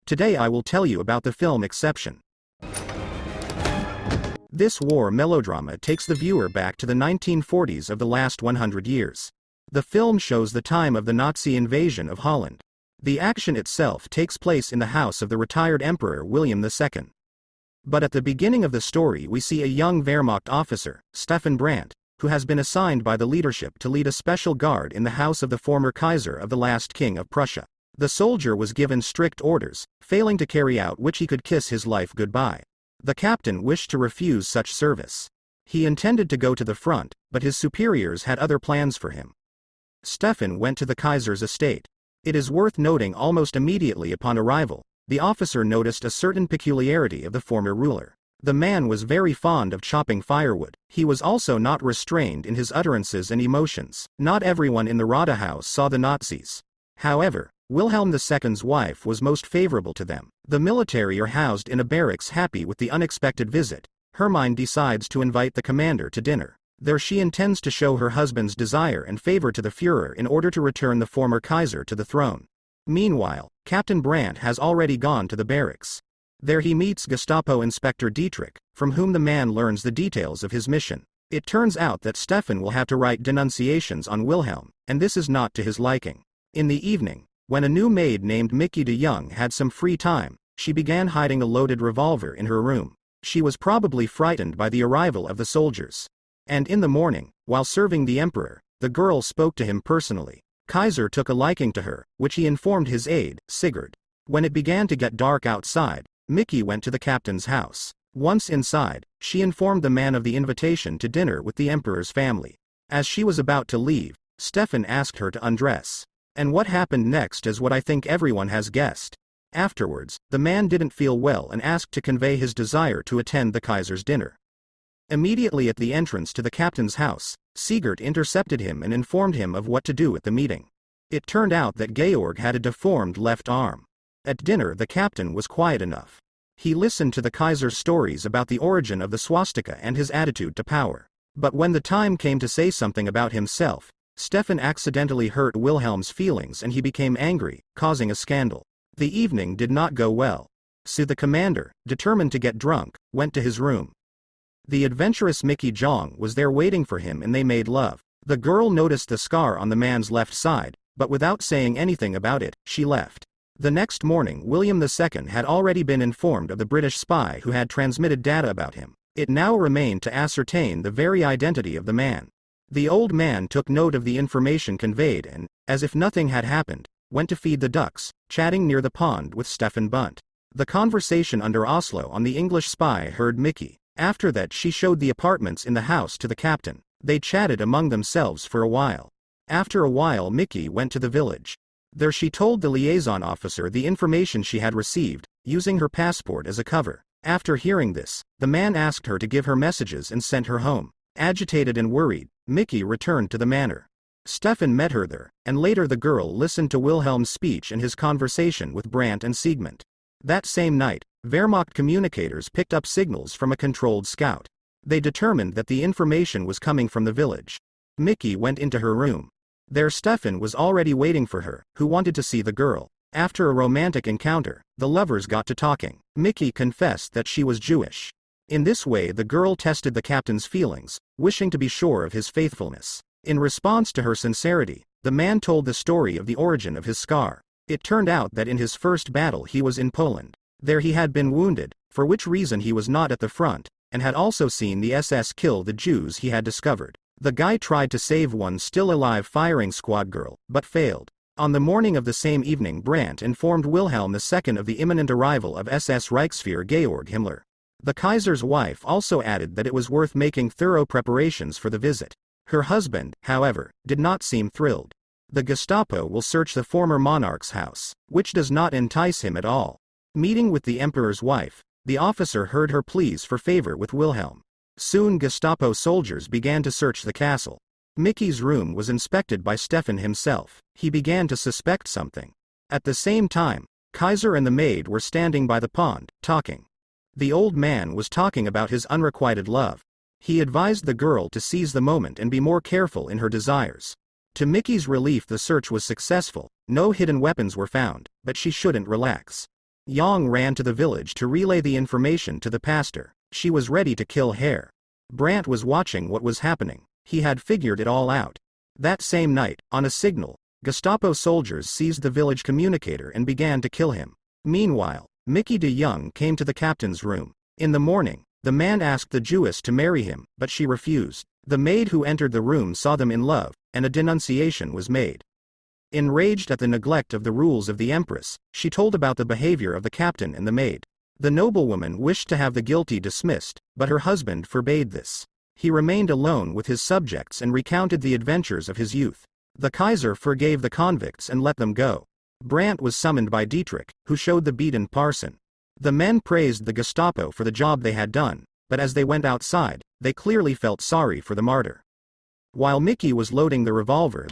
Today I will tell you about the film Exception. This war melodrama takes the viewer back to the 1940s of the last 100 years. The film shows the time of the Nazi invasion of Holland. The action itself takes place in the house of the retired Emperor William II. But at the beginning of the story we see a young Wehrmacht officer, Stefan Brandt, who has been assigned by the leadership to lead a special guard in the house of the former Kaiser of the last king of Prussia. The soldier was given strict orders, failing to carry out which he could kiss his life goodbye. The captain wished to refuse such service. He intended to go to the front, but his superiors had other plans for him. Stefan went to the Kaiser's estate. It is worth noting almost immediately upon arrival, the officer noticed a certain peculiarity of the former ruler. The man was very fond of chopping firewood. He was also not restrained in his utterances and emotions. Not everyone in the Rathaus saw the Nazis. However, Wilhelm II's wife was most favorable to them. The military are housed in a barracks. Happy with the unexpected visit, Hermine decides to invite the commander to dinner. There she intends to show her husband's desire and favor to the Führer in order to return the former Kaiser to the throne. Meanwhile, Captain Brandt has already gone to the barracks. There he meets Gestapo Inspector Dietrich, from whom the man learns the details of his mission. It turns out that Stefan will have to write denunciations on Wilhelm, and this is not to his liking. In the evening, when a new maid named Mickey de Jong had some free time, she began hiding a loaded revolver in her room. She was probably frightened by the arrival of the soldiers. And in the morning, while serving the emperor, the girl spoke to him personally. Kaiser took a liking to her, which he informed his aide, Sigurd. When it began to get dark outside, Mickey went to the captain's house. Once inside, she informed the man of the invitation to dinner with the emperor's family. As she was about to leave, Stefan asked her to undress. And what happened next is what I think everyone has guessed. Afterwards, the man didn't feel well and asked to convey his desire to attend the Kaiser's dinner. Immediately at the entrance to the captain's house, Sigurd intercepted him and informed him of what to do at the meeting. It turned out that Georg had a deformed left arm. At dinner the captain was quiet enough. He listened to the Kaiser's stories about the origin of the swastika and his attitude to power. But when the time came to say something about himself, Stefan accidentally hurt Wilhelm's feelings and he became angry, causing a scandal. The evening did not go well. So the commander, determined to get drunk, went to his room. The adventurous Mickey Jong was there waiting for him and they made love. The girl noticed the scar on the man's left side, but without saying anything about it, she left. The next morning William II had already been informed of the British spy who had transmitted data about him. It now remained to ascertain the very identity of the man. The old man took note of the information conveyed and, as if nothing had happened, went to feed the ducks, chatting near the pond with Stefan Bunt. The conversation under Oslo on the English spy heard Mickey. After that she showed the apartments in the house to the captain. They chatted among themselves for a while. After a while Mickey went to the village. There she told the liaison officer the information she had received, using her passport as a cover. After hearing this, the man asked her to give her messages and sent her home. Agitated and worried, Mickey returned to the manor. Stefan met her there, and later the girl listened to Wilhelm's speech and his conversation with Brandt and Siegmund. That same night, Wehrmacht communicators picked up signals from a controlled scout. They determined that the information was coming from the village. Mickey went into her room. There Stefan was already waiting for her, who wanted to see the girl. After a romantic encounter, the lovers got to talking. Mickey confessed that she was Jewish. In this way the girl tested the captain's feelings, wishing to be sure of his faithfulness. In response to her sincerity, the man told the story of the origin of his scar. It turned out that in his first battle he was in Poland. There he had been wounded, for which reason he was not at the front, and had also seen the SS kill the Jews he had discovered. The guy tried to save one still alive firing squad girl, but failed. On the morning of the same evening Brandt informed Wilhelm II of the imminent arrival of SS Reichsführer Georg Himmler. The Kaiser's wife also added that it was worth making thorough preparations for the visit. Her husband, however, did not seem thrilled. The Gestapo will search the former monarch's house, which does not entice him at all. Meeting with the emperor's wife, the officer heard her pleas for favor with Wilhelm. Soon Gestapo soldiers began to search the castle. Mickey's room was inspected by Stefan himself. He began to suspect something. At the same time, Kaiser and the maid were standing by the pond, talking. The old man was talking about his unrequited love. He advised the girl to seize the moment and be more careful in her desires. To Mickey's relief the search was successful. No hidden weapons were found, but she shouldn't relax. Yang ran to the village to relay the information to the pastor. She was ready to kill Hare. Brandt was watching what was happening. He had figured it all out. That same night, on a signal, Gestapo soldiers seized the village communicator and began to kill him. Meanwhile, Mickey de Young came to the captain's room. In the morning, the man asked the Jewess to marry him, but she refused. The maid who entered the room saw them in love, and a denunciation was made. Enraged at the neglect of the rules of the Empress, she told about the behavior of the captain and the maid. The noblewoman wished to have the guilty dismissed, but her husband forbade this. He remained alone with his subjects and recounted the adventures of his youth. The Kaiser forgave the convicts and let them go. Brandt was summoned by Dietrich, who showed the beaten parson. The men praised the Gestapo for the job they had done, but as they went outside, they clearly felt sorry for the martyr. While Mickey was loading the revolver,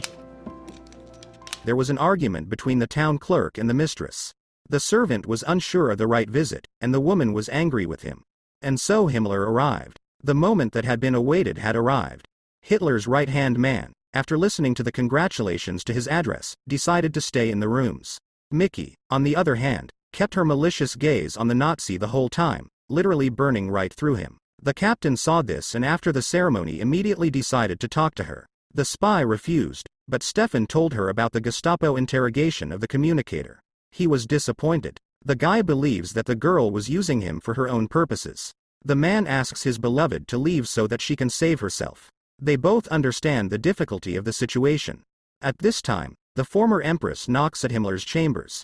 there was an argument between the town clerk and the mistress. The servant was unsure of the right visit, and the woman was angry with him. And so Himmler arrived. The moment that had been awaited had arrived. Hitler's right-hand man, after listening to the congratulations to his address, decided to stay in the rooms. Mickey, on the other hand, kept her malicious gaze on the Nazi the whole time, literally burning right through him. The captain saw this and after the ceremony immediately decided to talk to her. The spy refused, but Stefan told her about the Gestapo interrogation of the communicator. He was disappointed. The guy believes that the girl was using him for her own purposes. The man asks his beloved to leave so that she can save herself. They both understand the difficulty of the situation. At this time, the former empress knocks at Himmler's chambers.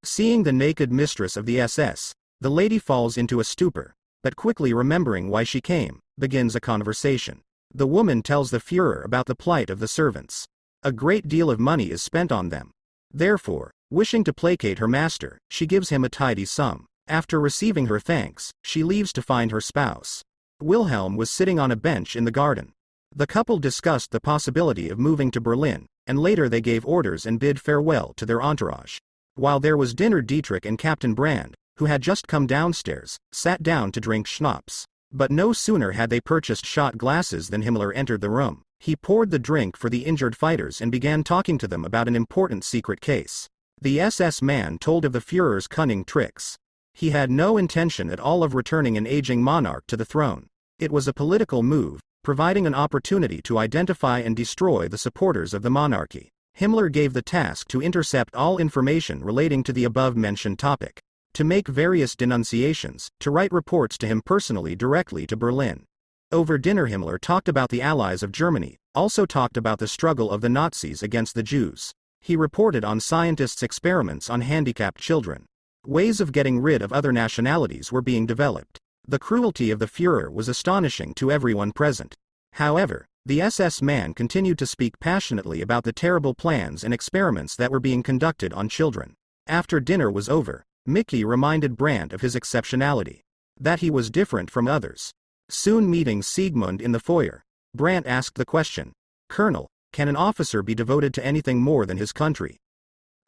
Seeing the naked mistress of the SS, the lady falls into a stupor, but quickly remembering why she came, begins a conversation. The woman tells the Führer about the plight of the servants. A great deal of money is spent on them. Therefore, wishing to placate her master, she gives him a tidy sum. After receiving her thanks, she leaves to find her spouse. Wilhelm was sitting on a bench in the garden. The couple discussed the possibility of moving to Berlin, and later they gave orders and bid farewell to their entourage. While there was dinner, Dietrich and Captain Brand, who had just come downstairs, sat down to drink schnapps. But no sooner had they purchased shot glasses than Himmler entered the room. He poured the drink for the injured fighters and began talking to them about an important secret case. The SS man told of the Führer's cunning tricks. He had no intention at all of returning an aging monarch to the throne. It was a political move, providing an opportunity to identify and destroy the supporters of the monarchy. Himmler gave the task to intercept all information relating to the above-mentioned topic, to make various denunciations, to write reports to him personally directly to Berlin. Over dinner Himmler talked about the allies of Germany, also talked about the struggle of the Nazis against the Jews. He reported on scientists' experiments on handicapped children. Ways of getting rid of other nationalities were being developed. The cruelty of the Führer was astonishing to everyone present. However, the SS man continued to speak passionately about the terrible plans and experiments that were being conducted on children. After dinner was over, Mickey reminded Brandt of his exceptionality. That he was different from others. Soon meeting Siegmund in the foyer, Brandt asked the question, "Colonel, can an officer be devoted to anything more than his country?"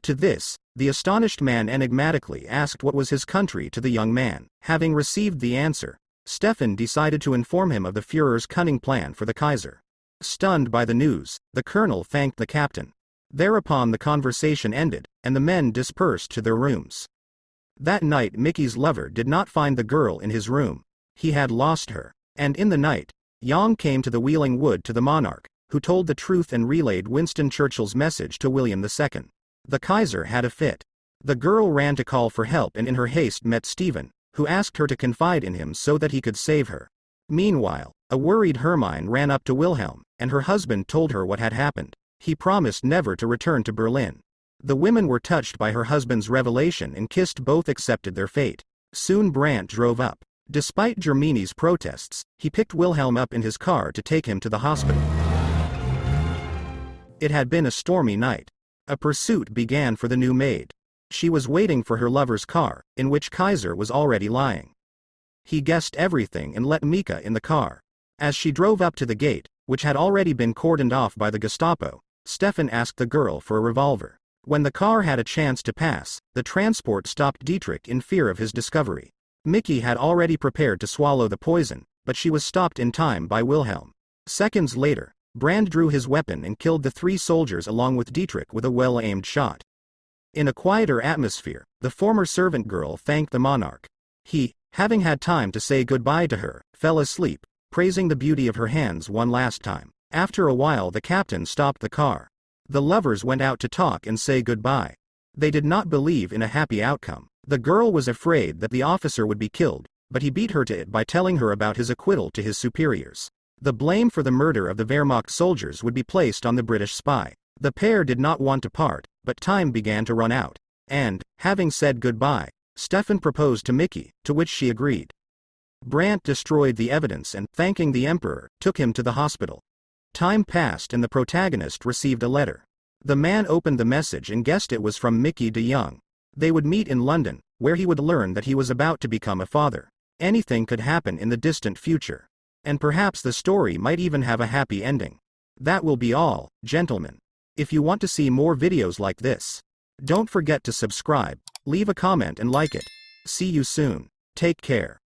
To this, the astonished man enigmatically asked what was his country to the young man. Having received the answer, Stefan decided to inform him of the Führer's cunning plan for the Kaiser. Stunned by the news, the colonel thanked the captain. Thereupon the conversation ended, and the men dispersed to their rooms. That night Mickey's lover did not find the girl in his room. He had lost her. And in the night, Yang came to the Wheeling Wood to the monarch, who told the truth and relayed Winston Churchill's message to William II. The Kaiser had a fit. The girl ran to call for help and in her haste met Stephen, who asked her to confide in him so that he could save her. Meanwhile, a worried Hermine ran up to Wilhelm, and her husband told her what had happened. He promised never to return to Berlin. The women were touched by her husband's revelation and kissed, both accepted their fate. Soon Brandt drove up. Despite Germany's protests, he picked Wilhelm up in his car to take him to the hospital. It had been a stormy night. A pursuit began for the new maid. She was waiting for her lover's car, in which Kaiser was already lying. He guessed everything and let Mika in the car. As she drove up to the gate, which had already been cordoned off by the Gestapo, Stefan asked the girl for a revolver. When the car had a chance to pass, the transport stopped Dietrich in fear of his discovery. Mickey had already prepared to swallow the poison, but she was stopped in time by Wilhelm. Seconds later, Brand drew his weapon and killed the 3 soldiers along with Dietrich with a well-aimed shot. In a quieter atmosphere, the former servant girl thanked the monarch. He, having had time to say goodbye to her, fell asleep, praising the beauty of her hands one last time. After a while the captain stopped the car. The lovers went out to talk and say goodbye. They did not believe in a happy outcome. The girl was afraid that the officer would be killed, but he beat her to it by telling her about his acquittal to his superiors. The blame for the murder of the Wehrmacht soldiers would be placed on the British spy. The pair did not want to part, but time began to run out. And, having said goodbye, Stefan proposed to Mickey, to which she agreed. Brandt destroyed the evidence and, thanking the Emperor, took him to the hospital. Time passed and the protagonist received a letter. The man opened the message and guessed it was from Mickey de Jong. They would meet in London, where he would learn that he was about to become a father. Anything could happen in the distant future. And perhaps the story might even have a happy ending. That will be all, gentlemen. If you want to see more videos like this, don't forget to subscribe, leave a comment and like it. See you soon. Take care.